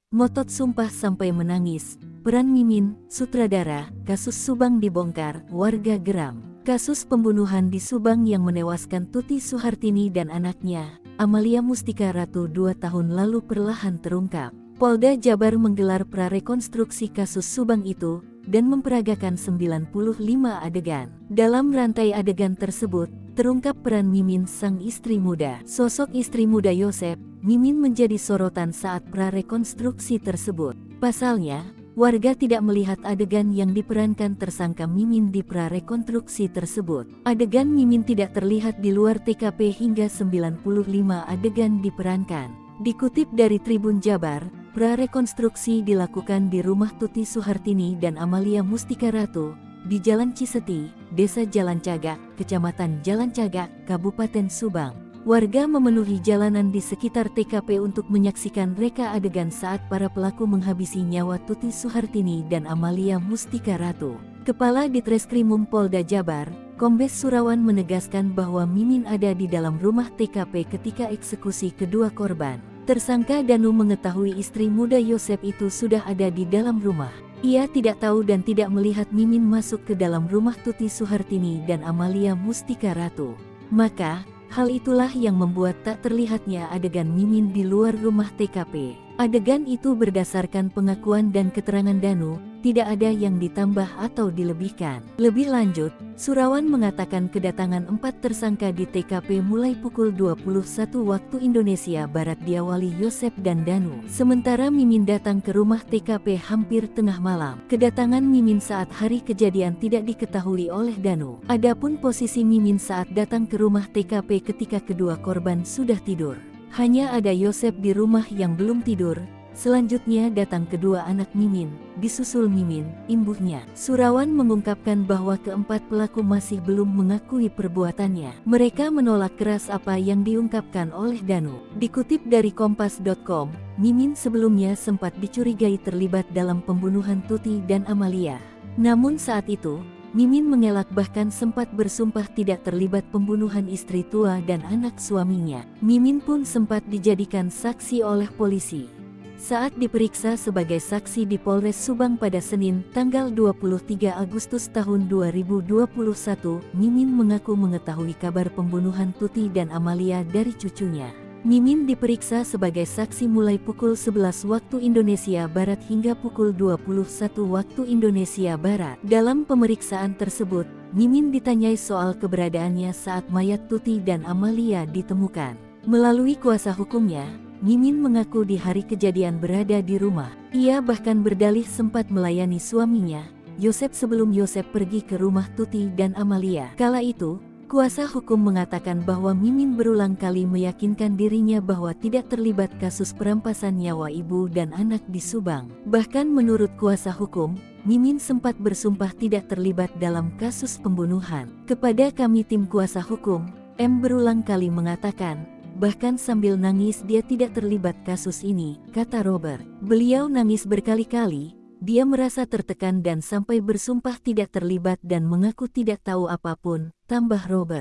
ngotot sumpah sampai menangis. Peran Mimin, sutradara, kasus Subang dibongkar, warga geram. Kasus pembunuhan di Subang yang menewaskan Tuti Suhartini dan anaknya, Amalia Mustika Ratu 2 tahun lalu perlahan terungkap. Polda Jabar menggelar prarekonstruksi kasus Subang itu dan memperagakan 95 adegan. Dalam rantai adegan tersebut, terungkap peran Mimin sang istri muda. Sosok istri muda Yosep, Mimin menjadi sorotan saat prarekonstruksi tersebut. Pasalnya, warga tidak melihat adegan yang diperankan tersangka Mimin di prarekonstruksi tersebut. Adegan Mimin tidak terlihat di luar TKP hingga 95 adegan diperankan. Dikutip dari Tribun Jabar, prarekonstruksi dilakukan di rumah Tuti Suhartini dan Amalia Mustika Ratu, di Jalan Ciseti, Desa Jalan Cagak, Kecamatan Jalan Cagak, Kabupaten Subang. Warga memenuhi jalanan di sekitar TKP untuk menyaksikan reka adegan saat para pelaku menghabisi nyawa Tuti Suhartini dan Amalia Mustika Ratu. Kepala Ditreskrimum Polda Jabar, Kombes Surawan menegaskan bahwa Mimin ada di dalam rumah TKP ketika eksekusi kedua korban. Tersangka Danu mengetahui istri muda Yosep itu sudah ada di dalam rumah. Ia tidak tahu dan tidak melihat Mimin masuk ke dalam rumah Tuti Suhartini dan Amalia Mustika Ratu. Maka, hal itulah yang membuat tak terlihatnya adegan Mimin di luar rumah TKP. Adegan itu berdasarkan pengakuan dan keterangan Danu, tidak ada yang ditambah atau dilebihkan. Lebih lanjut, Surawan mengatakan kedatangan 4 tersangka di TKP mulai pukul 21 waktu Indonesia Barat diawali Yosep dan Danu. Sementara Mimin datang ke rumah TKP hampir tengah malam. Kedatangan Mimin saat hari kejadian tidak diketahui oleh Danu. Adapun posisi Mimin saat datang ke rumah TKP ketika kedua korban sudah tidur. Hanya ada Yosep di rumah yang belum tidur. Selanjutnya datang kedua anak Mimin, disusul Mimin, imbuhnya. Surawan mengungkapkan bahwa keempat pelaku masih belum mengakui perbuatannya. Mereka menolak keras apa yang diungkapkan oleh Danu. Dikutip dari Kompas.com, Mimin sebelumnya sempat dicurigai terlibat dalam pembunuhan Tuti dan Amalia. Namun saat itu, Mimin mengelak bahkan sempat bersumpah tidak terlibat pembunuhan istri tua dan anak suaminya. Mimin pun sempat dijadikan saksi oleh polisi. Saat diperiksa sebagai saksi di Polres Subang pada Senin, tanggal 23 Agustus tahun 2021, Mimin mengaku mengetahui kabar pembunuhan Tuti dan Amalia dari cucunya. Mimin diperiksa sebagai saksi mulai pukul 11 waktu Indonesia Barat hingga pukul 21 waktu Indonesia Barat. Dalam pemeriksaan tersebut, Mimin ditanyai soal keberadaannya saat mayat Tuti dan Amalia ditemukan. Melalui kuasa hukumnya, Mimin mengaku di hari kejadian berada di rumah. Ia bahkan berdalih sempat melayani suaminya, Yosep sebelum Yosep pergi ke rumah Tuti dan Amalia. Kala itu, kuasa hukum mengatakan bahwa Mimin berulang kali meyakinkan dirinya bahwa tidak terlibat kasus perampasan nyawa ibu dan anak di Subang. Bahkan menurut kuasa hukum, Mimin sempat bersumpah tidak terlibat dalam kasus pembunuhan. Kepada kami tim kuasa hukum, M berulang kali mengatakan, bahkan sambil nangis dia tidak terlibat kasus ini, kata Robert. Beliau nangis berkali-kali. Dia merasa tertekan dan sampai bersumpah tidak terlibat dan mengaku tidak tahu apapun, tambah Robert.